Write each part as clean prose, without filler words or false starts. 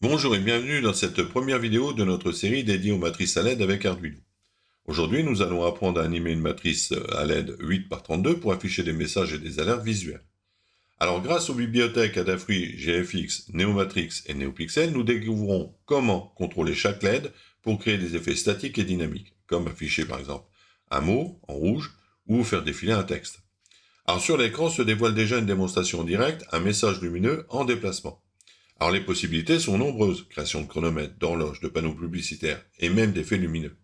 Bonjour et bienvenue dans cette première vidéo de notre série dédiée aux matrices à LED avec Arduino. Aujourd'hui, nous allons apprendre à animer une matrice à LED 8 par 32 pour afficher des messages et des alertes visuelles. Alors, grâce aux bibliothèques Adafruit, GFX, Neomatrix et NeoPixel, nous découvrons comment contrôler chaque LED pour créer des effets statiques et dynamiques, comme afficher par exemple un mot en rouge ou faire défiler un texte. Alors, sur l'écran se dévoile déjà une démonstration directe, un message lumineux en déplacement. Alors les possibilités sont nombreuses, création de chronomètres, d'horloges, de panneaux publicitaires et même d'effets lumineux.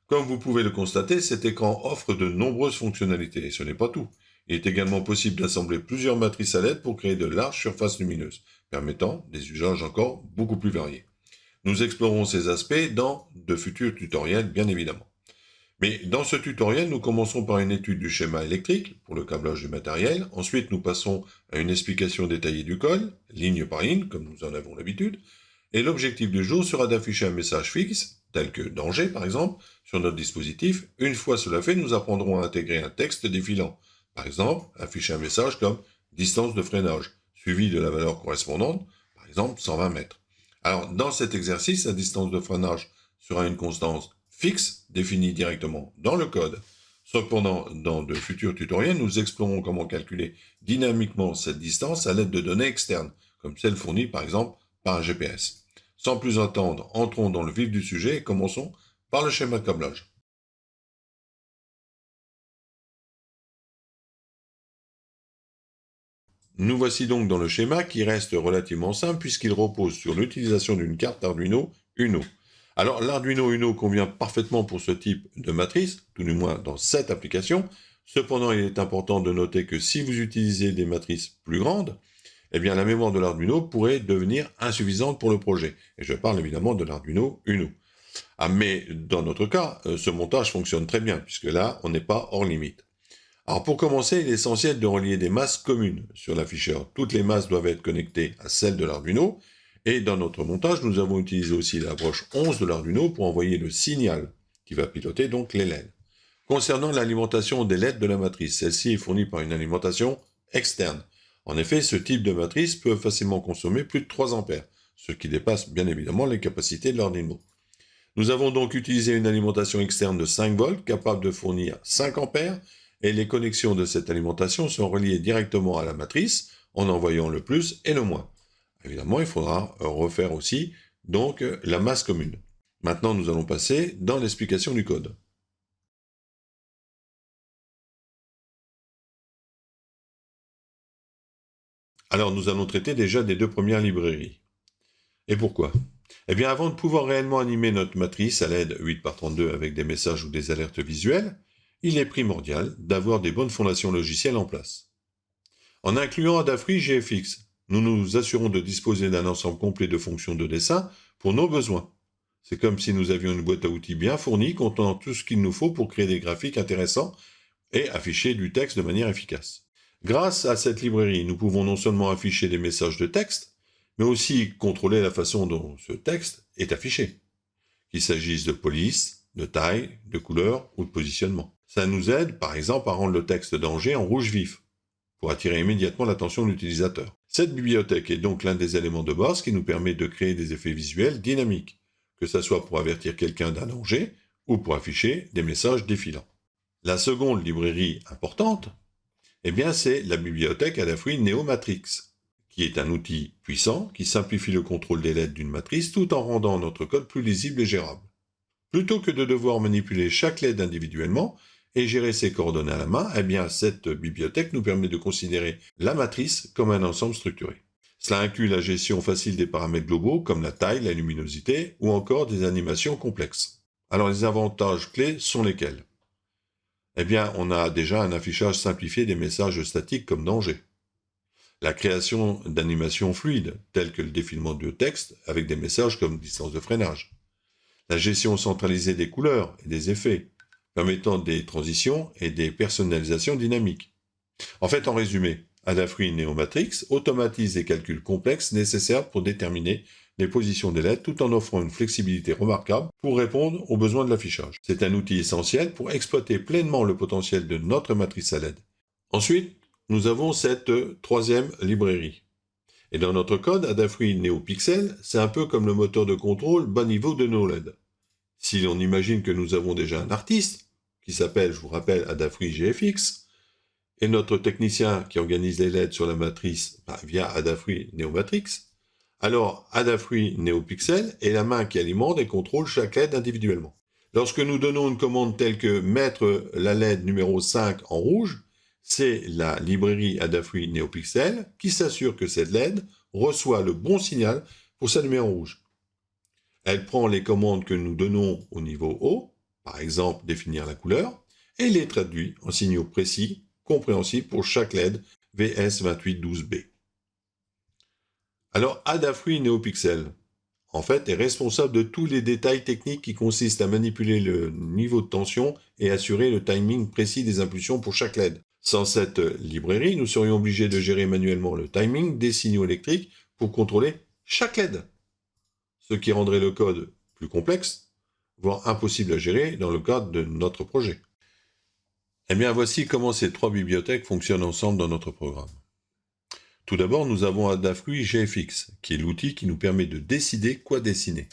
Comme vous pouvez le constater, cet écran offre de nombreuses fonctionnalités et ce n'est pas tout. Il est également possible d'assembler plusieurs matrices à LED pour créer de larges surfaces lumineuses, permettant des usages encore beaucoup plus variés. Nous explorons ces aspects dans de futurs tutoriels bien évidemment. Mais dans ce tutoriel, nous commençons par une étude du schéma électrique pour le câblage du matériel. Ensuite, nous passons à une explication détaillée du code, ligne par ligne, comme nous en avons l'habitude. Et l'objectif du jour sera d'afficher un message fixe, tel que danger par exemple, sur notre dispositif. Une fois cela fait, nous apprendrons à intégrer un texte défilant. Par exemple, afficher un message comme distance de freinage, suivi de la valeur correspondante, par exemple 120 mètres. Alors, dans cet exercice, la distance de freinage sera une constante fixe définie directement dans le code. Cependant, dans de futurs tutoriels, nous explorons comment calculer dynamiquement cette distance à l'aide de données externes, comme celles fournies par exemple par un GPS. Sans plus attendre, entrons dans le vif du sujet et commençons par le schéma de câblage. Nous voici donc dans le schéma qui reste relativement simple puisqu'il repose sur l'utilisation d'une carte Arduino Uno. Alors l'Arduino Uno convient parfaitement pour ce type de matrice, tout du moins dans cette application. Cependant, il est important de noter que si vous utilisez des matrices plus grandes, eh bien la mémoire de l'Arduino pourrait devenir insuffisante pour le projet. Et je parle évidemment de l'Arduino Uno. Ah, mais dans notre cas, ce montage fonctionne très bien puisque là, on n'est pas hors limite. Alors pour commencer, il est essentiel de relier des masses communes sur l'afficheur. Toutes les masses doivent être connectées à celles de l'Arduino. Et dans notre montage, nous avons utilisé aussi la broche 11 de l'Arduino pour envoyer le signal qui va piloter donc les LED. Concernant l'alimentation des LED de la matrice, celle-ci est fournie par une alimentation externe. En effet, ce type de matrice peut facilement consommer plus de 3 ampères, ce qui dépasse bien évidemment les capacités de l'Arduino. Nous avons donc utilisé une alimentation externe de 5 volts capable de fournir 5 ampères et les connexions de cette alimentation sont reliées directement à la matrice en envoyant le plus et le moins. Évidemment, il faudra refaire aussi donc la masse commune. Maintenant, nous allons passer dans l'explication du code. Alors, nous allons traiter déjà des deux premières librairies. Et pourquoi? Eh bien, avant de pouvoir réellement animer notre matrice à l'aide 8 par 32 avec des messages ou des alertes visuelles, il est primordial d'avoir des bonnes fondations logicielles en place. En incluant Adafruit GFX, nous nous assurons de disposer d'un ensemble complet de fonctions de dessin pour nos besoins. C'est comme si nous avions une boîte à outils bien fournie contenant tout ce qu'il nous faut pour créer des graphiques intéressants et afficher du texte de manière efficace. Grâce à cette librairie, nous pouvons non seulement afficher des messages de texte, mais aussi contrôler la façon dont ce texte est affiché, qu'il s'agisse de police, de taille, de couleur ou de positionnement. Ça nous aide, par exemple, à rendre le texte danger en rouge vif, pour attirer immédiatement l'attention de l'utilisateur. Cette bibliothèque est donc l'un des éléments de base qui nous permet de créer des effets visuels dynamiques, que ce soit pour avertir quelqu'un d'un danger ou pour afficher des messages défilants. La seconde librairie importante, eh bien, c'est la bibliothèque Adafruit Neomatrix, qui est un outil puissant qui simplifie le contrôle des LED d'une matrice tout en rendant notre code plus lisible et gérable. Plutôt que de devoir manipuler chaque LED individuellement et gérer ses coordonnées à la main, eh bien, cette bibliothèque nous permet de considérer la matrice comme un ensemble structuré. Cela inclut la gestion facile des paramètres globaux comme la taille, la luminosité ou encore des animations complexes. Alors, les avantages clés sont lesquels? Eh bien, on a déjà un affichage simplifié des messages statiques comme danger. La création d'animations fluides, telles que le défilement de texte avec des messages comme distance de freinage. La gestion centralisée des couleurs et des effets, permettant des transitions et des personnalisations dynamiques. En fait, en résumé, Adafruit Neomatrix automatise les calculs complexes nécessaires pour déterminer les positions des LED tout en offrant une flexibilité remarquable pour répondre aux besoins de l'affichage. C'est un outil essentiel pour exploiter pleinement le potentiel de notre matrice à LED. Ensuite, nous avons cette troisième librairie. Et dans notre code, Adafruit NeoPixel, c'est un peu comme le moteur de contrôle bas niveau de nos LED. Si l'on imagine que nous avons déjà un artiste, qui s'appelle, je vous rappelle, Adafruit GFX, et notre technicien qui organise les LED sur la matrice via Adafruit NeoMatrix, alors Adafruit NeoPixel est la main qui alimente et contrôle chaque LED individuellement. Lorsque nous donnons une commande telle que mettre la LED numéro 5 en rouge, c'est la librairie Adafruit NeoPixel qui s'assure que cette LED reçoit le bon signal pour s'allumer en rouge. Elle prend les commandes que nous donnons au niveau haut, par exemple définir la couleur, et les traduit en signaux précis, compréhensibles pour chaque LED VS2812B. Alors Adafruit NeoPixel, en fait, est responsable de tous les détails techniques qui consistent à manipuler le niveau de tension et assurer le timing précis des impulsions pour chaque LED. Sans cette librairie, nous serions obligés de gérer manuellement le timing des signaux électriques pour contrôler chaque LED, ce qui rendrait le code plus complexe, voire impossible à gérer dans le cadre de notre projet. Eh bien, voici comment ces trois bibliothèques fonctionnent ensemble dans notre programme. Tout d'abord, nous avons Adafruit GFX, qui est l'outil qui nous permet de décider quoi dessiner.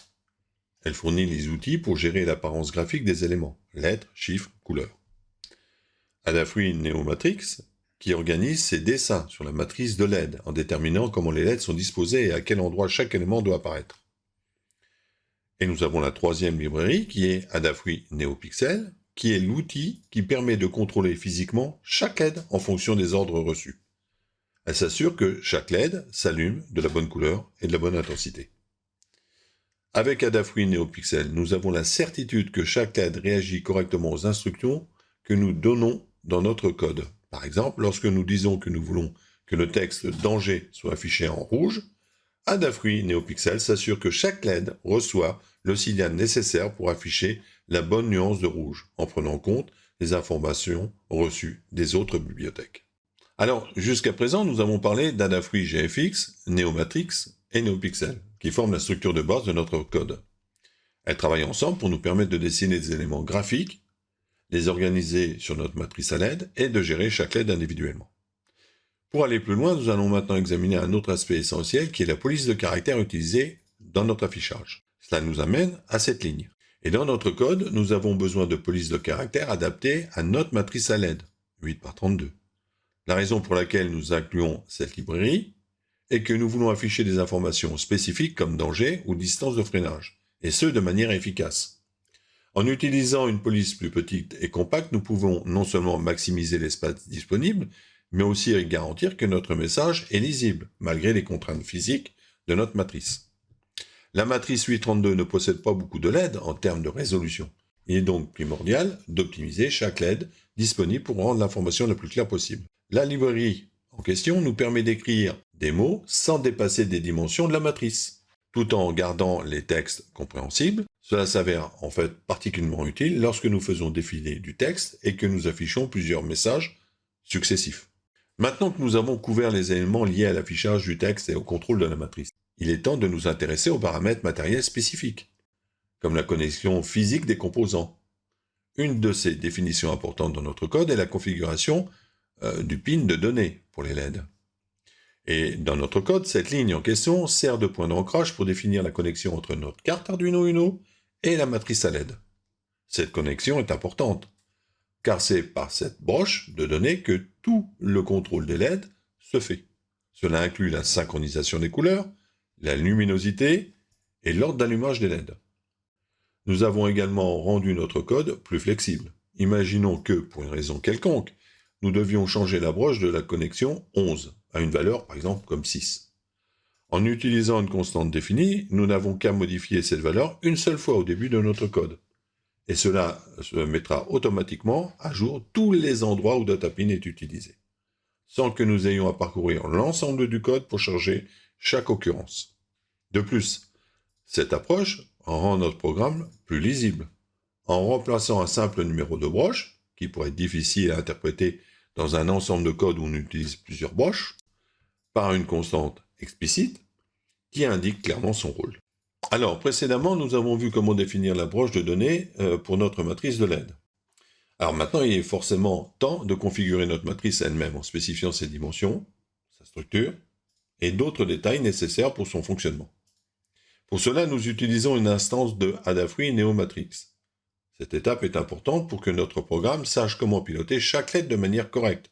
Elle fournit les outils pour gérer l'apparence graphique des éléments, lettres, chiffres, couleurs. Adafruit NeoMatrix, qui organise ses dessins sur la matrice de LED, en déterminant comment les LED sont disposées et à quel endroit chaque élément doit apparaître. Et nous avons la troisième librairie, qui est Adafruit NeoPixel, qui est l'outil qui permet de contrôler physiquement chaque LED en fonction des ordres reçus. Elle s'assure que chaque LED s'allume de la bonne couleur et de la bonne intensité. Avec Adafruit NeoPixel, nous avons la certitude que chaque LED réagit correctement aux instructions que nous donnons dans notre code. Par exemple, lorsque nous disons que nous voulons que le texte « danger » soit affiché en rouge, Adafruit NeoPixel s'assure que chaque LED reçoit le signal nécessaire pour afficher la bonne nuance de rouge, en prenant en compte les informations reçues des autres bibliothèques. Alors, jusqu'à présent, nous avons parlé d'Adafruit GFX, NeoMatrix et NeoPixel, qui forment la structure de base de notre code. Elles travaillent ensemble pour nous permettre de dessiner des éléments graphiques, les organiser sur notre matrice à LED et de gérer chaque LED individuellement. Pour aller plus loin, nous allons maintenant examiner un autre aspect essentiel qui est la police de caractère utilisée dans notre affichage. Cela nous amène à cette ligne. Et dans notre code, nous avons besoin de police de caractère adaptée à notre matrice à LED, 8 par 32. La raison pour laquelle nous incluons cette librairie est que nous voulons afficher des informations spécifiques comme danger ou distance de freinage, et ce de manière efficace. En utilisant une police plus petite et compacte, nous pouvons non seulement maximiser l'espace disponible, mais aussi garantir que notre message est lisible, malgré les contraintes physiques de notre matrice. La matrice 832 ne possède pas beaucoup de LED en termes de résolution. Il est donc primordial d'optimiser chaque LED disponible pour rendre l'information la plus claire possible. La librairie en question nous permet d'écrire des mots sans dépasser des dimensions de la matrice, tout en gardant les textes compréhensibles. Cela s'avère en fait particulièrement utile lorsque nous faisons défiler du texte et que nous affichons plusieurs messages successifs. Maintenant que nous avons couvert les éléments liés à l'affichage du texte et au contrôle de la matrice, il est temps de nous intéresser aux paramètres matériels spécifiques, comme la connexion physique des composants. Une de ces définitions importantes dans notre code est la configuration du pin de données pour les LED. Et dans notre code, cette ligne en question sert de point d'ancrage pour définir la connexion entre notre carte Arduino Uno et la matrice à LED. Cette connexion est importante, car c'est par cette broche de données que tout le contrôle des LED se fait. Cela inclut la synchronisation des couleurs, la luminosité et l'ordre d'allumage des LED. Nous avons également rendu notre code plus flexible. Imaginons que, pour une raison quelconque, nous devions changer la broche de la connexion 11 à une valeur, par exemple, comme 6. En utilisant une constante définie, nous n'avons qu'à modifier cette valeur une seule fois au début de notre code. Et cela se mettra automatiquement à jour tous les endroits où DataPin est utilisé, sans que nous ayons à parcourir l'ensemble du code pour changer chaque occurrence. De plus, cette approche rend notre programme plus lisible. En remplaçant un simple numéro de broche, qui pourrait être difficile à interpréter dans un ensemble de code où on utilise plusieurs broches, par une constante explicite qui indique clairement son rôle. Alors, précédemment, nous avons vu comment définir la broche de données pour notre matrice de LED. Alors maintenant, il est forcément temps de configurer notre matrice elle-même en spécifiant ses dimensions, sa structure et d'autres détails nécessaires pour son fonctionnement. Pour cela, nous utilisons une instance de Adafruit Neomatrix. Cette étape est importante pour que notre programme sache comment piloter chaque LED de manière correcte,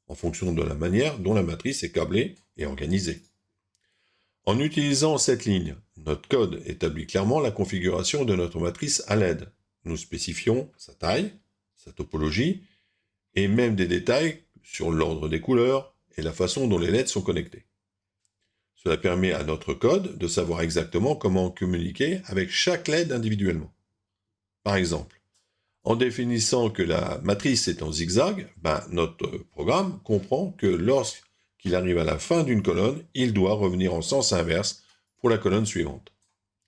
en fonction de la manière dont la matrice est câblée et organisée. En utilisant cette ligne, notre code établit clairement la configuration de notre matrice à LED. Nous spécifions sa taille, sa topologie, et même des détails sur l'ordre des couleurs et la façon dont les LED sont connectés. Cela permet à notre code de savoir exactement comment communiquer avec chaque LED individuellement. Par exemple, en définissant que la matrice est en zigzag, notre programme comprend que lorsqu'il arrive à la fin d'une colonne, il doit revenir en sens inverse pour la colonne suivante.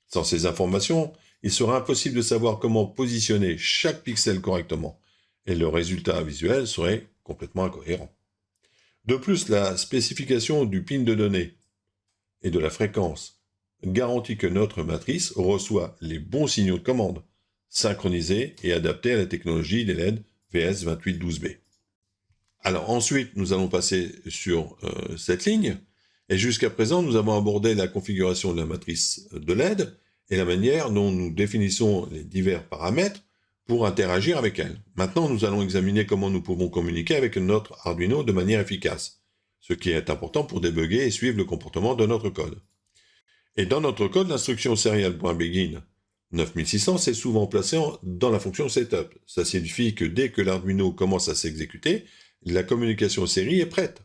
Sans ces informations, il sera impossible de savoir comment positionner chaque pixel correctement, et le résultat visuel serait complètement incohérent. De plus, la spécification du pin de données et de la fréquence garantit que notre matrice reçoit les bons signaux de commande, synchronisés et adaptés à la technologie des LED VS2812B. Alors ensuite, nous allons passer sur cette ligne, et jusqu'à présent, nous avons abordé la configuration de la matrice de LED et la manière dont nous définissons les divers paramètres pour interagir avec elle. Maintenant, nous allons examiner comment nous pouvons communiquer avec notre Arduino de manière efficace, ce qui est important pour débugger et suivre le comportement de notre code. Et dans notre code, l'instruction serial.begin 9600 c'est souvent placé dans la fonction setup. Ça signifie que dès que l'Arduino commence à s'exécuter, la communication série est prête.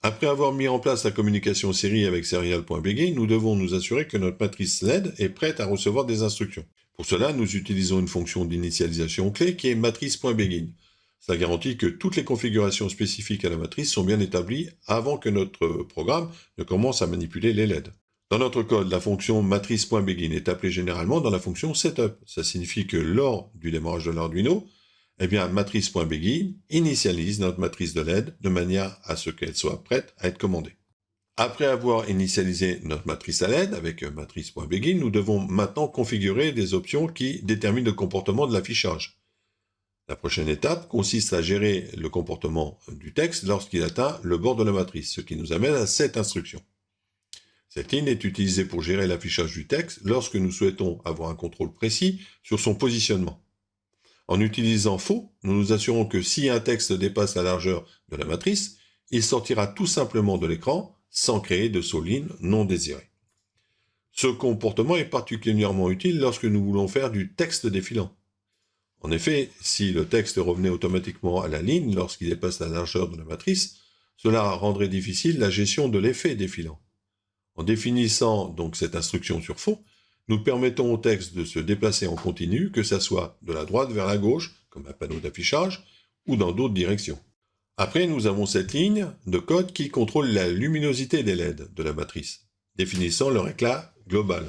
Après avoir mis en place la communication série avec serial.begin, nous devons nous assurer que notre matrice LED est prête à recevoir des instructions. Pour cela, nous utilisons une fonction d'initialisation clé qui est matrice.begin. Ça garantit que toutes les configurations spécifiques à la matrice sont bien établies avant que notre programme ne commence à manipuler les LED. Dans notre code, la fonction matrice.begin est appelée généralement dans la fonction setup. Ça signifie que lors du démarrage de l'Arduino, matrice.begin initialise notre matrice de LED de manière à ce qu'elle soit prête à être commandée. Après avoir initialisé notre matrice à LED avec matrice.begin, nous devons maintenant configurer des options qui déterminent le comportement de l'affichage. La prochaine étape consiste à gérer le comportement du texte lorsqu'il atteint le bord de la matrice, ce qui nous amène à cette instruction. Cette ligne est utilisée pour gérer l'affichage du texte lorsque nous souhaitons avoir un contrôle précis sur son positionnement. En utilisant faux, nous nous assurons que si un texte dépasse la largeur de la matrice, il sortira tout simplement de l'écran sans créer de soulignes non désirées. Ce comportement est particulièrement utile lorsque nous voulons faire du texte défilant. En effet, si le texte revenait automatiquement à la ligne lorsqu'il dépasse la largeur de la matrice, cela rendrait difficile la gestion de l'effet défilant. En définissant donc cette instruction sur faux, nous permettons au texte de se déplacer en continu, que ce soit de la droite vers la gauche, comme un panneau d'affichage, ou dans d'autres directions. Après, nous avons cette ligne de code qui contrôle la luminosité des LED de la matrice, définissant leur éclat global.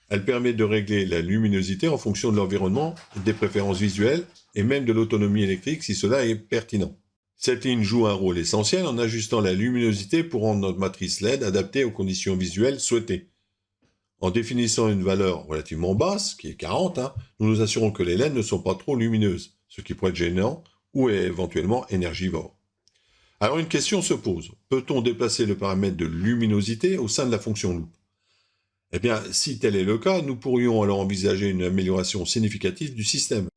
Elle permet de régler la luminosité en fonction de l'environnement, des préférences visuelles et même de l'autonomie électrique si cela est pertinent. Cette ligne joue un rôle essentiel en ajustant la luminosité pour rendre notre matrice LED adaptée aux conditions visuelles souhaitées. En définissant une valeur relativement basse, qui est 40, nous nous assurons que les LED ne sont pas trop lumineuses, ce qui pourrait être gênant ou éventuellement énergivore. Alors une question se pose, peut-on déplacer le paramètre de luminosité au sein de la fonction loop ? Eh bien, si tel est le cas, nous pourrions alors envisager une amélioration significative du système.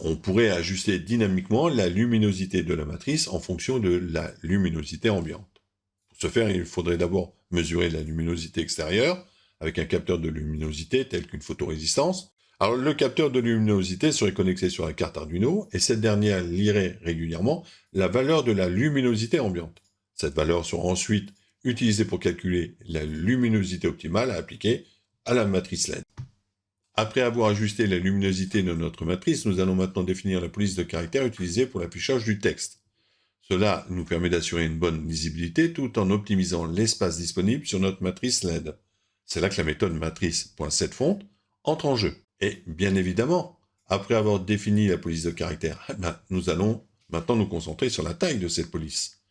On pourrait ajuster dynamiquement la luminosité de la matrice en fonction de la luminosité ambiante. Pour ce faire, il faudrait d'abord mesurer la luminosité extérieure avec un capteur de luminosité tel qu'une photorésistance. Alors le capteur de luminosité serait connecté sur la carte Arduino et cette dernière lirait régulièrement la valeur de la luminosité ambiante. Cette valeur sera ensuite utilisée pour calculer la luminosité optimale à appliquer à la matrice LED. Après avoir ajusté la luminosité de notre matrice, nous allons maintenant définir la police de caractère utilisée pour l'affichage du texte. Cela nous permet d'assurer une bonne lisibilité tout en optimisant l'espace disponible sur notre matrice LED. C'est là que la méthode matrice.setFont entre en jeu. Et bien évidemment, après avoir défini la police de caractère, nous allons maintenant nous concentrer sur la taille de cette police.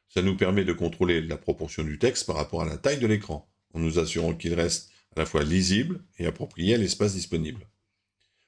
Ça nous permet de contrôler la proportion du texte par rapport à la taille de l'écran, en nous assurant qu'il reste à la fois lisible et approprié à l'espace disponible.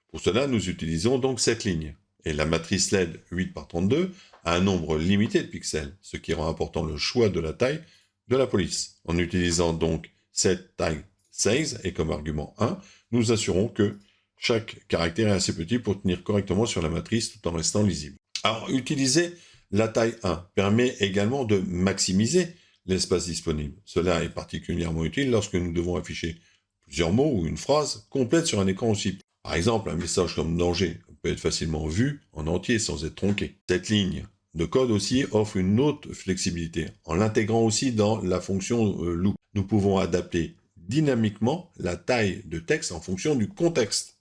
Pour cela, nous utilisons donc cette ligne. Et la matrice LED 8 par 32 a un nombre limité de pixels, ce qui rend important le choix de la taille de la police. En utilisant donc setType16 et comme argument 1, nous assurons que chaque caractère est assez petit pour tenir correctement sur la matrice tout en restant lisible. Alors, utiliser la taille 1 permet également de maximiser l'espace disponible. Cela est particulièrement utile lorsque nous devons afficher plusieurs mots ou une phrase complète sur un écran aussi petit. Par exemple, un message comme danger peut être facilement vu en entier sans être tronqué. Cette ligne de code aussi offre une autre flexibilité en l'intégrant aussi dans la fonction loop. Nous pouvons adapter dynamiquement la taille de texte en fonction du contexte.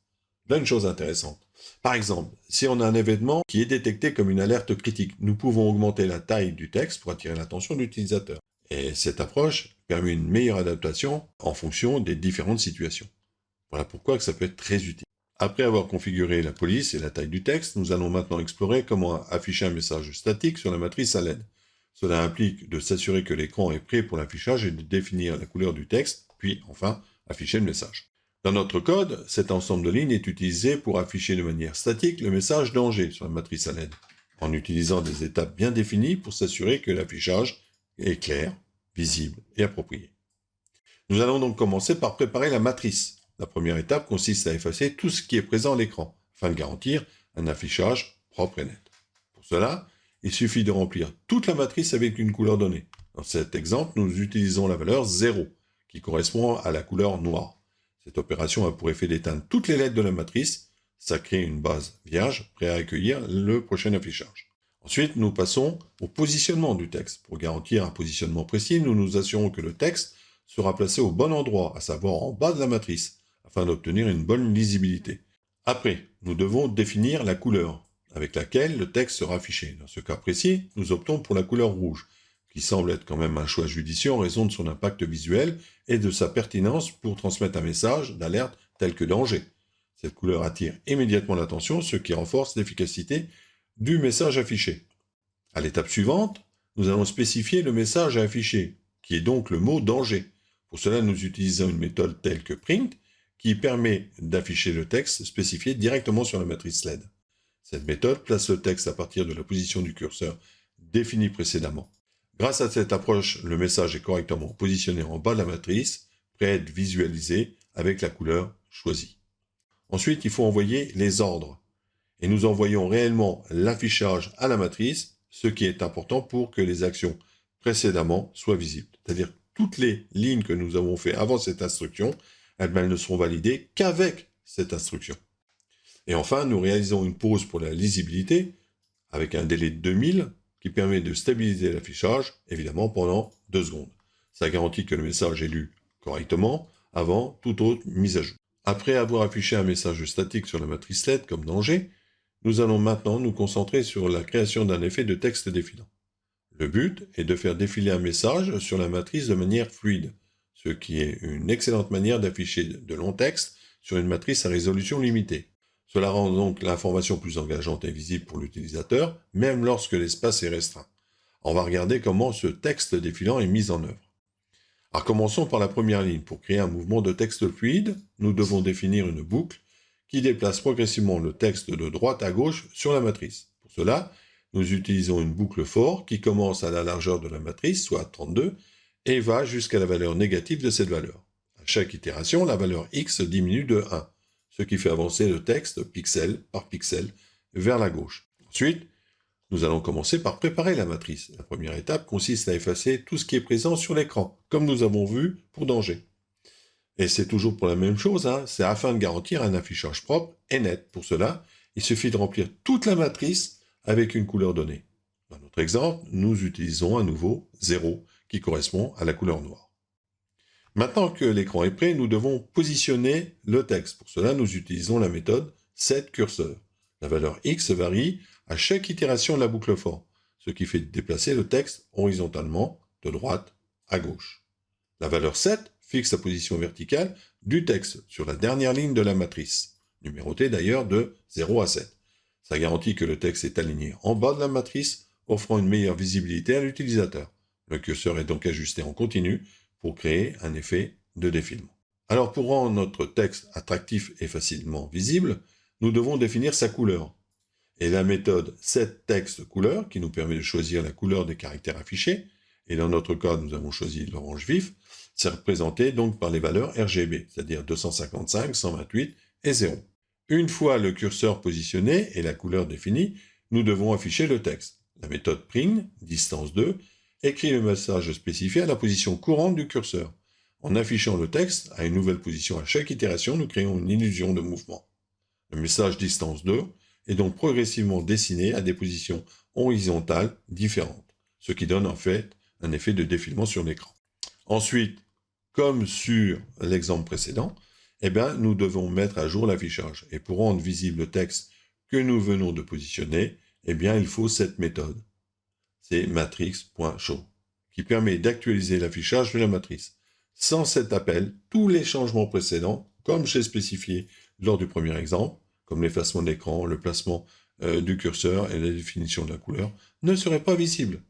Là, une chose intéressante. Par exemple, si on a un événement qui est détecté comme une alerte critique, nous pouvons augmenter la taille du texte pour attirer l'attention de l'utilisateur. Et cette approche permet une meilleure adaptation en fonction des différentes situations. Voilà pourquoi ça peut être très utile. Après avoir configuré la police et la taille du texte, nous allons maintenant explorer comment afficher un message statique sur la matrice à LED. Cela implique de s'assurer que l'écran est prêt pour l'affichage et de définir la couleur du texte, puis enfin afficher le message. Dans notre code, cet ensemble de lignes est utilisé pour afficher de manière statique le message danger sur la matrice à LED, en utilisant des étapes bien définies pour s'assurer que l'affichage est clair, visible et approprié. Nous allons donc commencer par préparer la matrice. La première étape consiste à effacer tout ce qui est présent à l'écran, afin de garantir un affichage propre et net. Pour cela, il suffit de remplir toute la matrice avec une couleur donnée. Dans cet exemple, nous utilisons la valeur 0, qui correspond à la couleur noire. Cette opération a pour effet d'éteindre toutes les lettres de la matrice. Ça crée une base vierge, prête à accueillir le prochain affichage. Ensuite, nous passons au positionnement du texte. Pour garantir un positionnement précis, nous nous assurons que le texte sera placé au bon endroit, à savoir en bas de la matrice, afin d'obtenir une bonne lisibilité. Après, nous devons définir la couleur avec laquelle le texte sera affiché. Dans ce cas précis, nous optons pour la couleur rouge, qui semble être quand même un choix judicieux en raison de son impact visuel et de sa pertinence pour transmettre un message d'alerte tel que danger. Cette couleur attire immédiatement l'attention, ce qui renforce l'efficacité du message affiché. À l'étape suivante, nous allons spécifier le message à afficher, qui est donc le mot danger. Pour cela, nous utilisons une méthode telle que print, qui permet d'afficher le texte spécifié directement sur la matrice LED. Cette méthode place le texte à partir de la position du curseur définie précédemment. Grâce à cette approche, le message est correctement positionné en bas de la matrice, prêt à être visualisé avec la couleur choisie. Ensuite, il faut envoyer les ordres. Et nous envoyons réellement l'affichage à la matrice, ce qui est important pour que les actions précédemment soient visibles. C'est-à-dire toutes les lignes que nous avons faites avant cette instruction, elles ne seront validées qu'avec cette instruction. Et enfin, nous réalisons une pause pour la lisibilité avec un délai de 2000 qui permet de stabiliser l'affichage, évidemment pendant 2 secondes. Ça garantit que le message est lu correctement avant toute autre mise à jour. Après avoir affiché un message statique sur la matrice LED comme danger, nous allons maintenant nous concentrer sur la création d'un effet de texte défilant. Le but est de faire défiler un message sur la matrice de manière fluide, ce qui est une excellente manière d'afficher de longs textes sur une matrice à résolution limitée. Cela rend donc l'information plus engageante et visible pour l'utilisateur, même lorsque l'espace est restreint. On va regarder comment ce texte défilant est mis en œuvre. Alors commençons par la première ligne. Pour créer un mouvement de texte fluide, nous devons définir une boucle qui déplace progressivement le texte de droite à gauche sur la matrice. Pour cela, nous utilisons une boucle for qui commence à la largeur de la matrice, soit 32, et va jusqu'à la valeur négative de cette valeur. À chaque itération, la valeur x diminue de 1, ce qui fait avancer le texte pixel par pixel vers la gauche. Ensuite, nous allons commencer par préparer la matrice. La première étape consiste à effacer tout ce qui est présent sur l'écran, comme nous avons vu pour danger. Et c'est toujours pour la même chose, c'est afin de garantir un affichage propre et net. Pour cela, il suffit de remplir toute la matrice avec une couleur donnée. Dans notre exemple, nous utilisons à nouveau 0, qui correspond à la couleur noire. Maintenant que l'écran est prêt, nous devons positionner le texte. Pour cela, nous utilisons la méthode setCursor. La valeur x varie à chaque itération de la boucle for, ce qui fait déplacer le texte horizontalement de droite à gauche. La valeur 7 fixe la position verticale du texte sur la dernière ligne de la matrice, numérotée d'ailleurs de 0 à 7. Ça garantit que le texte est aligné en bas de la matrice, offrant une meilleure visibilité à l'utilisateur. Le curseur est donc ajusté en continu pour créer un effet de défilement. Alors pour rendre notre texte attractif et facilement visible, nous devons définir sa couleur. Et la méthode setTextColor, qui nous permet de choisir la couleur des caractères affichés, et dans notre cas, nous avons choisi l'orange vif, c'est représenté donc par les valeurs RGB, c'est-à-dire 255, 128 et 0. Une fois le curseur positionné et la couleur définie, nous devons afficher le texte. La méthode print, distance 2, écrit le message spécifié à la position courante du curseur. En affichant le texte à une nouvelle position à chaque itération, nous créons une illusion de mouvement. Le message distance 2 est donc progressivement dessiné à des positions horizontales différentes, ce qui donne en fait un effet de défilement sur l'écran. Ensuite, comme sur l'exemple précédent, nous devons mettre à jour l'affichage. Et pour rendre visible le texte que nous venons de positionner, il faut cette méthode. C'est matrix.show, qui permet d'actualiser l'affichage de la matrice. Sans cet appel, tous les changements précédents, comme j'ai spécifié lors du premier exemple, comme l'effacement de l'écran, le placement du curseur et la définition de la couleur, ne seraient pas visibles.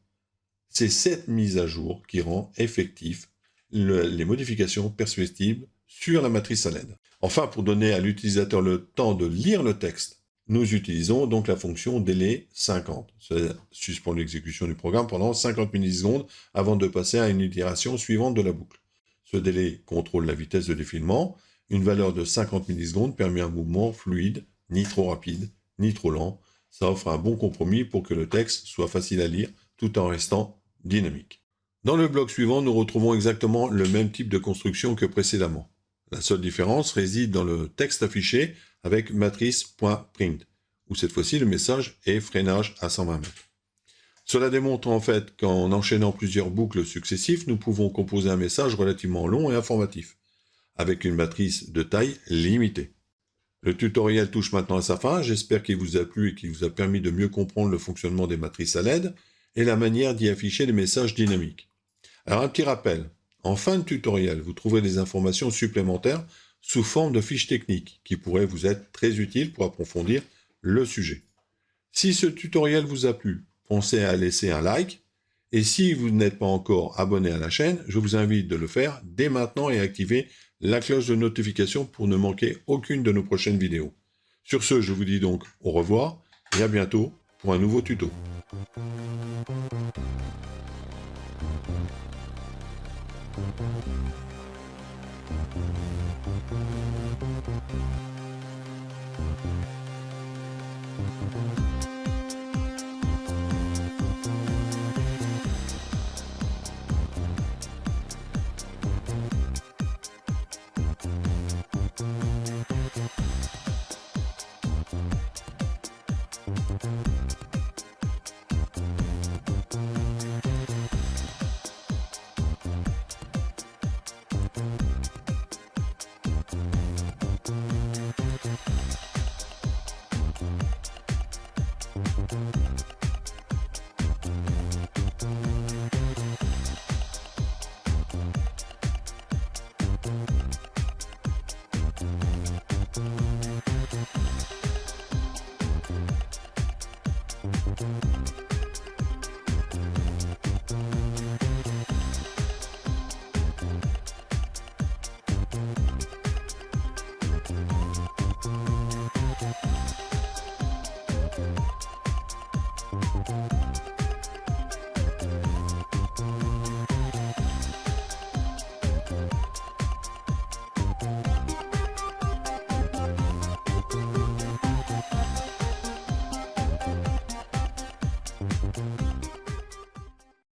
C'est cette mise à jour qui rend effectif les modifications perceptibles sur la matrice à LED. Enfin, pour donner à l'utilisateur le temps de lire le texte, nous utilisons donc la fonction délai 50. Ça suspend l'exécution du programme pendant 50 millisecondes avant de passer à une itération suivante de la boucle. Ce délai contrôle la vitesse de défilement. Une valeur de 50 millisecondes permet un mouvement fluide, ni trop rapide, ni trop lent. Ça offre un bon compromis pour que le texte soit facile à lire tout en restant dynamique. Dans le bloc suivant, nous retrouvons exactement le même type de construction que précédemment. La seule différence réside dans le texte affiché avec matrice.print, où cette fois-ci le message est freinage à 120 mètres. Cela démontre en fait qu'en enchaînant plusieurs boucles successives, nous pouvons composer un message relativement long et informatif, avec une matrice de taille limitée. Le tutoriel touche maintenant à sa fin, j'espère qu'il vous a plu et qu'il vous a permis de mieux comprendre le fonctionnement des matrices à LED et la manière d'y afficher des messages dynamiques. Alors un petit rappel, en fin de tutoriel, vous trouverez des informations supplémentaires sous forme de fiches techniques qui pourraient vous être très utiles pour approfondir le sujet. Si ce tutoriel vous a plu, pensez à laisser un like, et si vous n'êtes pas encore abonné à la chaîne, je vous invite de le faire dès maintenant et activer la cloche de notification pour ne manquer aucune de nos prochaines vidéos. Sur ce, je vous dis donc au revoir et à bientôt pour un nouveau tuto.